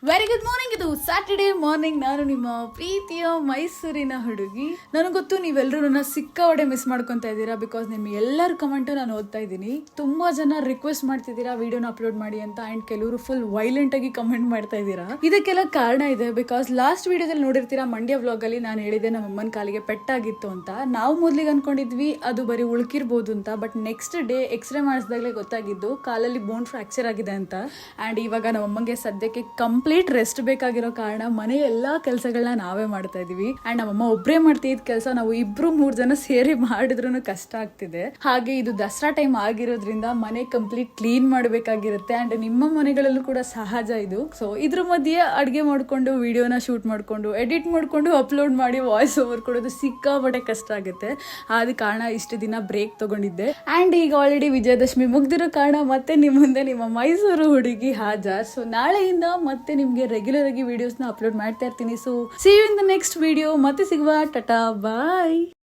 Very good morning. ಇದು Saturday morning. ನಾನು ನಿಮ್ಮ ಪ್ರೀತಿಯ ಮೈಸೂರಿನ ಹುಡುಗಿ. ನನಗೆ ಗೊತ್ತು ನೀವೆಲ್ಲರೂ ನನ್ನ ಸಿಕ್ಕಾವಡೆ ಮಿಸ್ ಮಾಡ್ಕೊತಾ ಇದ್ದೀರಾ, ಬಿಕಾಸ್ ನಿಮ್ಮ ಎಲ್ಲರ ಕಮೆಂಟು ನಾನು ಓದ್ತಾ ಇದ್ದೀನಿ. ತುಂಬಾ ಜನ ರಿಕ್ವೆಸ್ಟ್ ಮಾಡ್ತಿದ್ದೀರಾ ವಿಡಿಯೋನ ಅಪ್ಲೋಡ್ ಮಾಡಿ ಅಂತ, ಅಂಡ್ ಕೆಲವರು ಫುಲ್ ವೈಲೆಂಟ್ ಆಗಿ ಕಮೆಂಟ್ ಮಾಡ್ತಾ ಇದ್ದೀರಾ. ಇದಕ್ಕೆಲ್ಲ ಕಾರಣ ಇದೆ, ಬಿಕಾಸ್ ಲಾಸ್ಟ್ ವಿಡಿಯೋದಲ್ಲಿ ನೋಡಿರ್ತೀರಾ, ಮಂಡ್ಯ ವ್ಲಾಗ್ ಅಲ್ಲಿ ನಾನು ಹೇಳಿದೆ ನಮ್ಮ ಅಮ್ಮನ ಕಾಲಿಗೆ ಪೆಟ್ಟಾಗಿತ್ತು ಅಂತ. ನಾವು ಮೊದಲಿಗೆ ಅನ್ಕೊಂಡಿದ್ವಿ ಅದು ಬರೀ ಉಳ್ಕಿರ್ಬೋದು ಅಂತ, ಬಟ್ ನೆಕ್ಸ್ಟ್ ಡೇ ಎಕ್ಸ್ರೇ ಮಾಡಿಸಿದಾಗಲೇ ಗೊತ್ತಾಗಿದ್ದು ಕಾಲಲ್ಲಿ ಬೋನ್ ಫ್ರಾಕ್ಚರ್ ಆಗಿದೆ ಅಂತ. ಅಂಡ್ ಇವಾಗ ನಮ್ಮ ಅಮ್ಮಂಗೆ ಸದ್ಯಕ್ಕೆ ಕಂಪ್ಲೀಟ್ ರೆಸ್ಟ್ ಬೇಕಾಗಿರೋ ಕಾರಣ ಮನೆ ಎಲ್ಲಾ ಕೆಲಸಗಳನ್ನ ನಾವೇ ಮಾಡ್ತಾ ಇದೀವಿ. ಅಂಡ್ ನಮ್ಮಮ್ಮ ಒಬ್ಬರೇ ಮಾಡ್ತಿದ್ದ ಕೆಲಸ ನಾವು 2-3 ಜನ ಸೇರಿ ಮಾಡಿದ್ರು ಕಷ್ಟ ಆಗ್ತಿದೆ. ಹಾಗೆ ಇದು ದಸರಾ ಟೈಮ್ ಆಗಿರೋದ್ರಿಂದ ಮನೆ ಕಂಪ್ಲೀಟ್ ಕ್ಲೀನ್ ಮಾಡಬೇಕಾಗಿರುತ್ತೆ. ಅಂಡ್ ನಿಮ್ಮ ಮನೆಗಳಲ್ಲೂ ಕೂಡ ಸಹಜ ಇದು. ಸೊ ಇದ್ರ ಮಧ್ಯೆ ಅಡ್ಗೆ ಮಾಡ್ಕೊಂಡು ವಿಡಿಯೋನ ಶೂಟ್ ಮಾಡ್ಕೊಂಡು ಎಡಿಟ್ ಮಾಡ್ಕೊಂಡು ಅಪ್ಲೋಡ್ ಮಾಡಿ ವಾಯ್ಸ್ ಓವರ್ ಕೊಡೋದು ಸಿಕ್ಕಾಪಟ್ಟೆ ಕಷ್ಟ ಆಗುತ್ತೆ. ಆದ ಕಾರಣ ಇಷ್ಟು ದಿನ ಬ್ರೇಕ್ ತಗೊಂಡಿದ್ದೆ. ಅಂಡ್ ಈಗ ಆಲ್ರೆಡಿ ವಿಜಯದಶಮಿ ಮುಗ್ದಿರೋ ಕಾರಣ ಮತ್ತೆ ನಿಮ್ಮ ಮುಂದೆ ನಿಮ್ಮ ಮೈಸೂರು ಹುಡುಗಿ ಹಾಜರ್. ಸೊ ನಾಳೆಯಿಂದ ಮತ್ತೆ ನಿಮ್ಗೆ ರೆಗ್ಯುಲರ್ ಆಗಿ ವಿಡಿಯೋಸ್ನ ಅಪ್ಲೋಡ್ ಮಾಡ್ತಾ ಇರ್ತೀನಿ. So see you in the next video. ಮತ್ತೆ ಸಿಗುವ. ಟಾಟಾ, ಬಾಯ್.